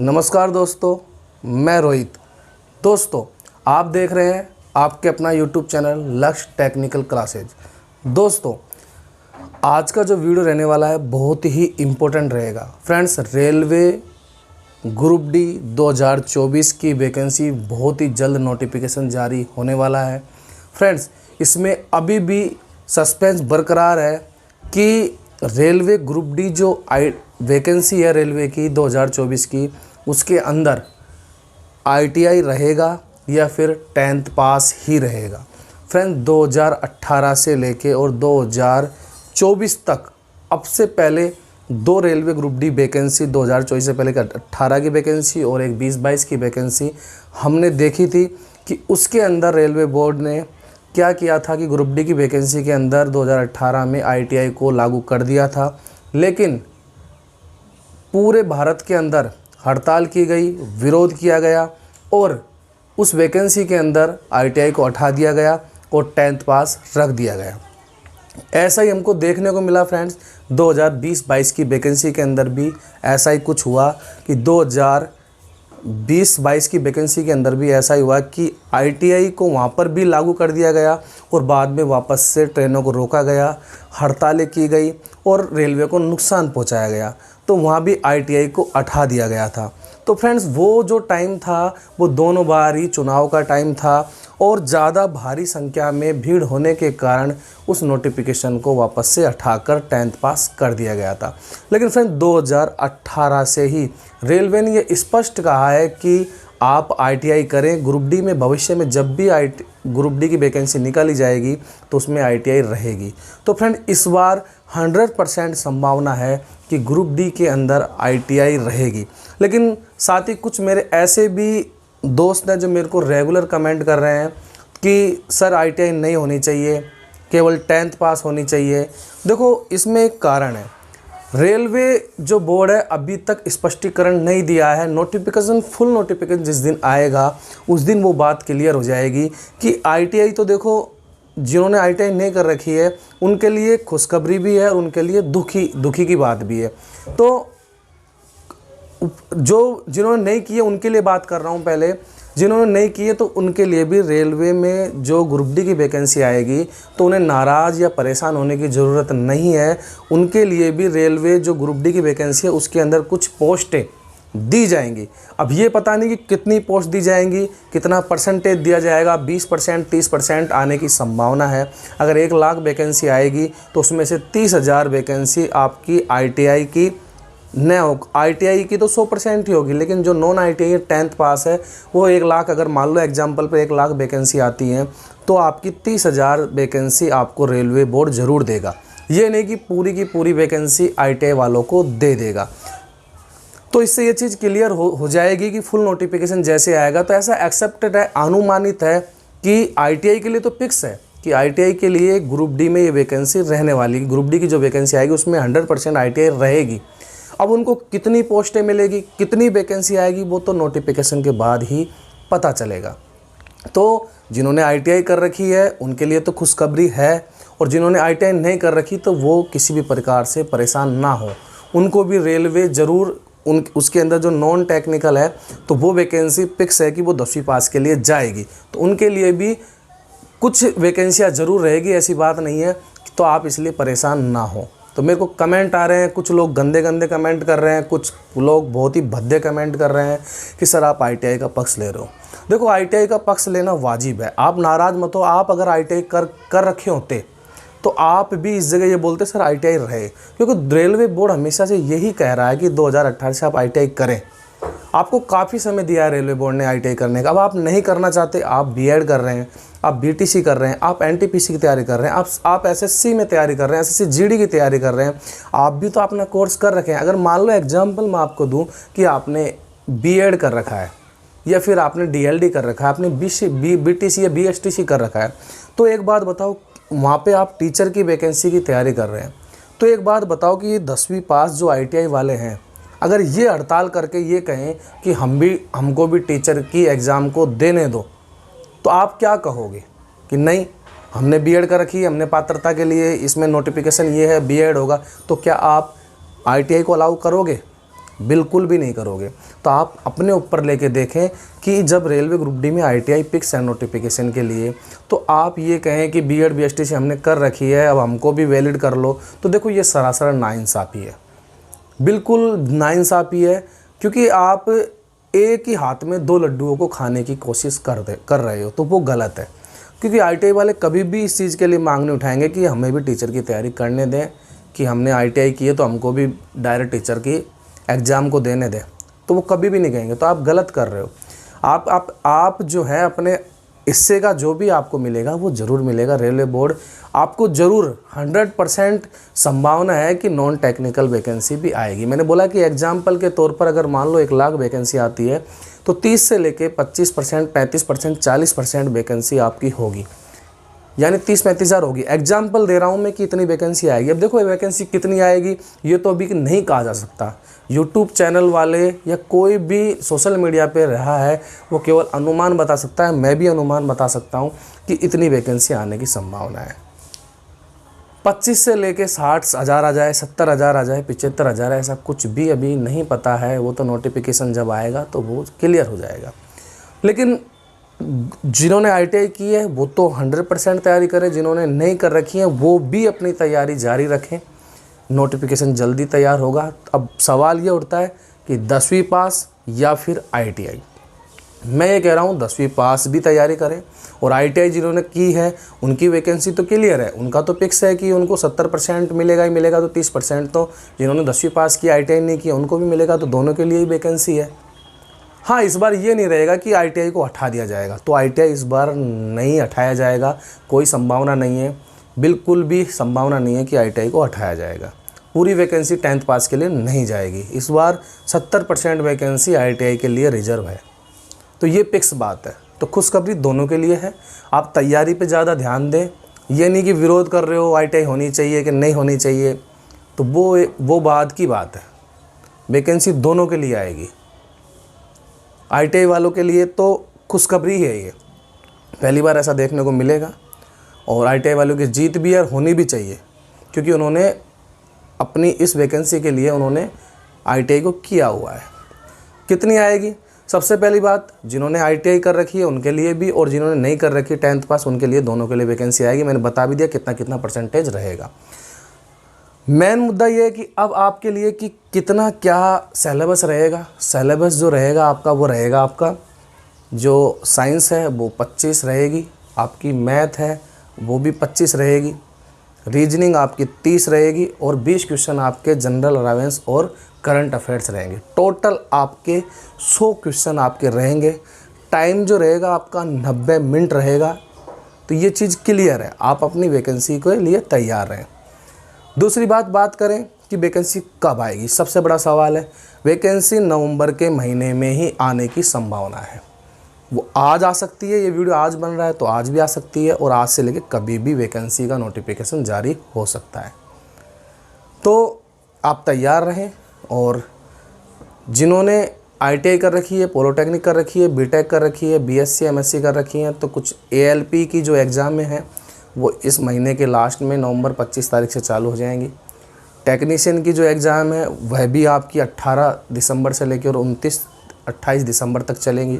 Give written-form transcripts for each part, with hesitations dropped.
नमस्कार दोस्तों, मैं रोहित। दोस्तों, आप देख रहे हैं आपके अपना यूट्यूब चैनल लक्ष्य टेक्निकल क्लासेज। दोस्तों, आज का जो वीडियो रहने वाला है बहुत ही इम्पोर्टेंट रहेगा। फ्रेंड्स, रेलवे ग्रुप डी 2024 की वैकेंसी बहुत ही जल्द नोटिफिकेशन जारी होने वाला है। फ्रेंड्स, इसमें अभी भी सस्पेंस बरकरार है कि रेलवे ग्रुप डी जो वैकेंसी है रेलवे की 2024 की, उसके अंदर आईटीआई रहेगा या फिर 10th पास ही रहेगा। फ्रेंड्स, 2018 से लेके और 2024 तक अब से पहले दो रेलवे ग्रुप डी वैकेंसी 2024 से पहले का 18 की वैकेंसी और एक 20-22 की वैकेंसी हमने देखी थी कि उसके अंदर रेलवे बोर्ड ने क्या किया था कि ग्रुप डी की वैकेंसी के अंदर 2018 में आईटीआई को लागू कर दिया था, लेकिन पूरे भारत के अंदर हड़ताल की गई, विरोध किया गया और उस वैकेंसी के अंदर आईटीआई को हटा दिया गया और 10th पास रख दिया गया। ऐसा ही हमको देखने को मिला। फ्रेंड्स, 2020-22 की वैकेंसी के अंदर भी ऐसा ही कुछ हुआ कि 2020-22 की वैकेंसी के अंदर भी ऐसा ही हुआ कि आईटीआई को वहाँ पर भी लागू कर दिया गया और बाद में वापस से ट्रेनों को रोका गया, हड़तालें की गई और रेलवे को नुकसान पहुँचाया गया, तो वहाँ भी आईटीआई को हटा दिया गया था। तो फ्रेंड्स, वो जो टाइम था वो दोनों बार ही चुनाव का टाइम था और ज़्यादा भारी संख्या में भीड़ होने के कारण उस नोटिफिकेशन को वापस से हटाकर 10th पास कर दिया गया था। लेकिन फ्रेंड्स, 2018 से ही रेलवे ने ये स्पष्ट कहा है कि आप आईटीआई करें। ग्रुप डी में भविष्य में जब भी ग्रुप डी की वैकेंसी निकाली जाएगी तो उसमें आईटीआई रहेगी। तो फ्रेंड, इस बार 100% संभावना है कि ग्रुप डी के अंदर आईटीआई रहेगी। लेकिन साथ ही कुछ मेरे ऐसे भी दोस्त हैं जो मेरे को रेगुलर कमेंट कर रहे हैं कि सर आईटीआई नहीं होनी चाहिए, केवल 10th पास होनी चाहिए। देखो, इसमें एक कारण है, रेलवे जो बोर्ड है अभी तक स्पष्टीकरण नहीं दिया है। नोटिफिकेशन, फुल नोटिफिकेशन जिस दिन आएगा उस दिन वो बात क्लियर हो जाएगी कि आईटीआई तो देखो, जिन्होंने आईटीआई नहीं कर रखी है उनके लिए खुशखबरी भी है और उनके लिए दुखी की बात भी है। तो जिन्होंने नहीं की है उनके लिए बात कर रहा हूँ। पहले जिन्होंने नहीं की है तो उनके लिए भी रेलवे में जो ग्रुप डी की वैकेंसी आएगी तो उन्हें नाराज़ या परेशान होने की ज़रूरत नहीं है। उनके लिए भी रेलवे जो ग्रुप डी की वैकेंसी है उसके अंदर कुछ पोस्टें दी जाएंगी। अब ये पता नहीं कि कितनी पोस्ट दी जाएंगी, कितना परसेंटेज दिया जाएगा। 20%, 30% आने की संभावना है। अगर 1 लाख वैकेंसी आएगी तो उसमें से 30,000 वैकेंसी आपकी आईटीआई की न हो। आईटीआई की तो 100% ही होगी, लेकिन जो नॉन आईटीआई 10th पास है वो 1 लाख, अगर मान लो एग्जाम्पल पर 1 लाख वैकेंसी आती हैं तो आपकी 30,000 वैकेंसी आपको रेलवे बोर्ड ज़रूर देगा। ये नहीं कि पूरी की पूरी वैकेंसी आईटीआई वालों को दे देगा। तो इससे ये चीज़ क्लियर हो जाएगी कि फुल नोटिफिकेशन जैसे आएगा तो ऐसा एक्सेप्टेड है, अनुमानित है कि आईटीआई के लिए तो फिक्स है कि आईटीआई के लिए ग्रुप डी में ये वैकेंसी रहने वाली। ग्रुप डी की जो वैकेंसी आएगी उसमें 100% आईटीआई रहेगी। अब उनको कितनी पोस्टें मिलेगी, कितनी वैकेंसी आएगी, वो तो नोटिफिकेशन के बाद ही पता चलेगा। तो जिन्होंने आईटीआई कर रखी है उनके लिए तो खुशखबरी है और जिन्होंने आईटीआई नहीं कर रखी तो वो किसी भी प्रकार से परेशान ना हो। उनको भी रेलवे ज़रूर उसके अंदर जो नॉन टेक्निकल है तो वो वैकेंसी फिक्स है कि वो 10वीं पास के लिए जाएगी, तो उनके लिए भी कुछ वैकेंसियाँ ज़रूर रहेगी, ऐसी बात नहीं है। तो आप इसलिए परेशान ना हो। तो मेरे को कमेंट आ रहे हैं, कुछ लोग गंदे कमेंट कर रहे हैं, कुछ लोग बहुत ही भद्दे कमेंट कर रहे हैं कि सर आप आईटीआई का पक्ष ले रहे हो। देखो, आईटीआई का पक्ष लेना वाजिब है, आप नाराज़ मत हो। आप अगर आईटीआई कर रखे होते तो आप भी इस जगह ये बोलते सर आईटीआई रहे, क्योंकि रेलवे बोर्ड हमेशा से यही कह रहा है कि 2018 से आप आईटीआई करें। आपको काफ़ी समय दिया है रेलवे बोर्ड ने आईटीआई करने का। अब आप नहीं करना चाहते, आप बीएड कर रहे हैं, आप बीटीसी कर रहे हैं, आप एनटीपीसी की तैयारी कर रहे हैं, आप एसएससी में तैयारी कर रहे हैं, एसएससी जीडी की तैयारी कर रहे हैं, आप भी तो अपना कोर्स कर रखे हैं। अगर मान लो एग्जाम्पल मैं आपको दूँ कि आपने बीएड कर रखा है या फिर आपने डीएलडी कर रखा है, आपने बीटीसी या बीएसटीसी कर रखा है, तो एक बात बताओ, वहाँ पे आप टीचर की वैकेंसी की तैयारी कर रहे हैं, तो एक बात बताओ कि ये 10वीं पास जो आईटीआई वाले हैं अगर ये हड़ताल करके ये कहें कि हमको भी टीचर की एग्ज़ाम को देने दो, तो आप क्या कहोगे कि नहीं हमने बीएड कर रखी है, हमने पात्रता के लिए इसमें नोटिफिकेशन ये है बीएड होगा, तो क्या आप आईटीआई को अलाउ करोगे? बिल्कुल भी नहीं करोगे। तो आप अपने ऊपर लेके देखें कि जब रेलवे ग्रुप डी में ITI पिक्स है नोटिफिकेशन के लिए, तो आप ये कहें कि BEd BST से हमने कर रखी है, अब हमको भी वैलिड कर लो, तो देखो ये सरासर नाइंसाफ़ी है, बिल्कुल नाइंसाफ़ी है। क्योंकि आप एक ही हाथ में 2 लड्डुओं को खाने की कोशिश कर रहे हो, तो वो गलत है। क्योंकि ITI वाले कभी भी इस चीज़ के लिए मांग नहीं उठाएंगे कि हमें भी टीचर की तैयारी करने दें, कि हमने ITI की है तो हमको भी डायरेक्ट टीचर की एग्ज़ाम को देने दें, तो वो कभी भी नहीं कहेंगे। तो आप गलत कर रहे हो। आप जो है अपने हिस्से का जो भी आपको मिलेगा वो ज़रूर मिलेगा। रेलवे बोर्ड आपको ज़रूर 100% संभावना है कि नॉन टेक्निकल वैकेंसी भी आएगी। मैंने बोला कि एग्जाम्पल के तौर पर अगर मान लो 1 लाख वैकेंसी आती है तो 30 से लेके 25%, 35%, 40% वैकेंसी आपकी होगी, यानी 30-35 हज़ार होगी। एग्जाम्पल दे रहा हूँ मैं कि इतनी वैकेंसी आएगी। अब देखो वैकेंसी कितनी आएगी ये तो अभी नहीं कहा जा सकता। यूट्यूब चैनल वाले या कोई भी सोशल मीडिया पे रहा है वो केवल अनुमान बता सकता है। मैं भी अनुमान बता सकता हूँ कि इतनी वैकेंसी आने की संभावना है। 25 से लेके 60 हज़ार आ जाए, 70 हज़ार आ जाए, 75 हज़ार, ऐसा कुछ भी अभी नहीं पता है। वो तो नोटिफिकेशन जब आएगा तो वो क्लियर हो जाएगा। लेकिन जिन्होंने ITI की है वो तो 100% तैयारी करें, जिन्होंने नहीं कर रखी है वो भी अपनी तैयारी जारी रखें। नोटिफिकेशन जल्दी तैयार होगा। अब सवाल ये उठता है कि 10वीं पास या फिर ITI। मैं ये कह रहा हूँ 10वीं पास भी तैयारी करें, और ITI जिन्होंने की है उनकी वैकेंसी तो क्लियर है, उनका तो फिक्स है कि उनको 70% मिलेगा ही मिलेगा। तो 30% तो जिन्होंने 10वीं पास की ITI नहीं किया उनको भी मिलेगा, तो दोनों के लिए ही वैकेंसी है। हाँ, इस बार ये नहीं रहेगा कि ITI को हटा दिया जाएगा, तो ITI इस बार नहीं हटाया जाएगा, कोई संभावना नहीं है, बिल्कुल भी संभावना नहीं है कि ITI को हटाया जाएगा। पूरी वैकेंसी 10th पास के लिए नहीं जाएगी। इस बार 70% वैकेंसी ITI के लिए रिजर्व है, तो ये फिक्स बात है। तो खुशखबरी दोनों के लिए है। आप तैयारी पे ज़्यादा ध्यान दें, ये नहीं कि विरोध कर रहे हो ITI होनी चाहिए कि नहीं होनी चाहिए, तो वो बाद की बात है। वैकेंसी दोनों के लिए आएगी। ITI वालों के लिए तो खुशखबरी है, ये पहली बार ऐसा देखने को मिलेगा। और ITI वालों की जीत भी है और होनी भी चाहिए, क्योंकि उन्होंने अपनी इस वैकेंसी के लिए उन्होंने ITI को किया हुआ है। कितनी आएगी? सबसे पहली बात, जिन्होंने ITI कर रखी है उनके लिए भी, और जिन्होंने नहीं कर रखी 10th पास उनके लिए, दोनों के लिए वैकेंसी आएगी। मैंने बता भी दिया कितना कितना परसेंटेज रहेगा। मेन मुद्दा ये है कि अब आपके लिए कि कितना क्या सिलेबस रहेगा। सिलेबस जो रहेगा आपका वो रहेगा, आपका जो साइंस है वो 25 रहेगी, आपकी मैथ है वो भी 25 रहेगी, रीजनिंग आपकी 30 रहेगी, और 20 क्वेश्चन आपके जनरल अवेयरनेस और करंट अफेयर्स रहेंगे। टोटल आपके 100 क्वेश्चन आपके रहेंगे। टाइम जो रहेगा आपका 90 मिनट रहेगा। तो ये चीज़ क्लियर है, आप अपनी वैकेंसी के लिए तैयार रहें। दूसरी बात करें कि वैकेंसी कब आएगी। सबसे बड़ा सवाल है, वैकेंसी नवंबर के महीने में ही आने की संभावना है। वो आज आ सकती है, ये वीडियो आज बन रहा है तो आज भी आ सकती है, और आज से लेकर कभी भी वैकेंसी का नोटिफिकेशन जारी हो सकता है। तो आप तैयार रहें। और जिन्होंने ITI कर रखी है, पॉलिटेक्निक कर रखी है, BTech कर रखी है, BSc MSc कर रखी है, तो कुछ ALP की जो एग्ज़ाम में है वो इस महीने के लास्ट में नवंबर 25 तारीख से चालू हो जाएंगी। टेक्नीशियन की जो एग्ज़ाम है वह भी आपकी 18 दिसंबर से लेकर 28 दिसंबर तक चलेंगी।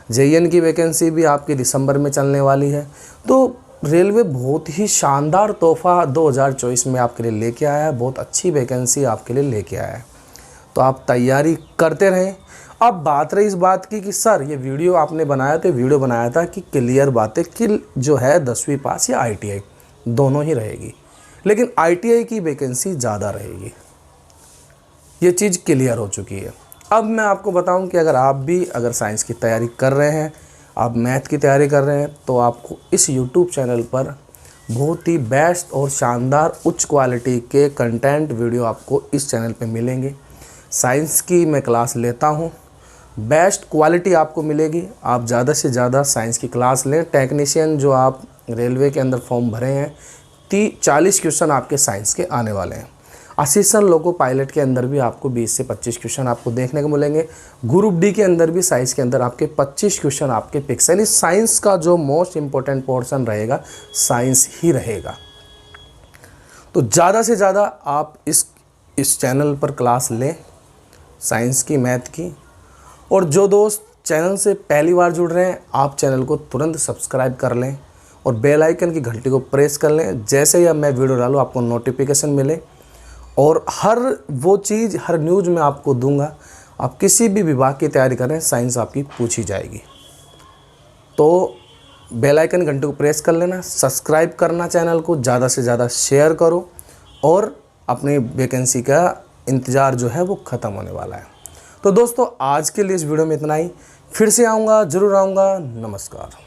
JEN की वैकेंसी भी आपकी दिसंबर में चलने वाली है। तो रेलवे बहुत ही शानदार तोहफ़ा 2024 में आपके लिए लेके आया है, बहुत अच्छी वैकेंसी आपके लिए लेके आया है। तो आप तैयारी करते रहें। अब बात रही इस बात की कि सर ये वीडियो आपने बनाया, तो वीडियो बनाया था कि क्लियर बातें कि जो है 10वीं पास या ITI दोनों ही रहेगी, लेकिन ITI की वैकेंसी ज़्यादा रहेगी, ये चीज़ क्लियर हो चुकी है। अब मैं आपको बताऊं कि अगर साइंस की तैयारी कर रहे हैं, आप मैथ की तैयारी कर रहे हैं, तो आपको इस YouTube चैनल पर बहुत ही बेस्ट और शानदार उच्च क्वालिटी के कंटेंट वीडियो आपको इस चैनल पे मिलेंगे। साइंस की मैं क्लास लेता हूं, बेस्ट क्वालिटी आपको मिलेगी। आप ज़्यादा से ज़्यादा साइंस की क्लास लें। टेक्नीशियन जो आप रेलवे के अंदर फॉर्म भरे हैं, 40 क्वेश्चन आपके साइंस के आने वाले हैं। असिस्टेंट लोको पायलट के अंदर भी आपको 20 से 25 क्वेश्चन आपको देखने को मिलेंगे। ग्रुप डी के अंदर भी साइंस के अंदर आपके 25 क्वेश्चन आपके फिक्स, यानी साइंस का जो मोस्ट इम्पोर्टेंट पोर्शन रहेगा साइंस ही रहेगा। तो ज़्यादा से ज़्यादा आप इस चैनल पर क्लास लें, साइंस की, मैथ की। और जो दोस्त चैनल से पहली बार जुड़ रहे हैं, आप चैनल को तुरंत सब्सक्राइब कर लें और बेल आइकन की घंटी को प्रेस कर लें। जैसे ही अब मैं वीडियो डालूँ आपको नोटिफिकेशन मिले, और हर वो चीज़, हर न्यूज़ मैं आपको दूंगा। आप किसी भी विभाग की तैयारी करें, साइंस आपकी पूछी जाएगी। तो बेल आइकन घंटे को प्रेस कर लेना, सब्सक्राइब करना, चैनल को ज़्यादा से ज़्यादा शेयर करो, और अपनी वैकेंसी का इंतज़ार जो है वो ख़त्म होने वाला है। तो दोस्तों आज के लिए इस वीडियो में इतना ही। फिर से आऊँगा, ज़रूर आऊँगा। नमस्कार।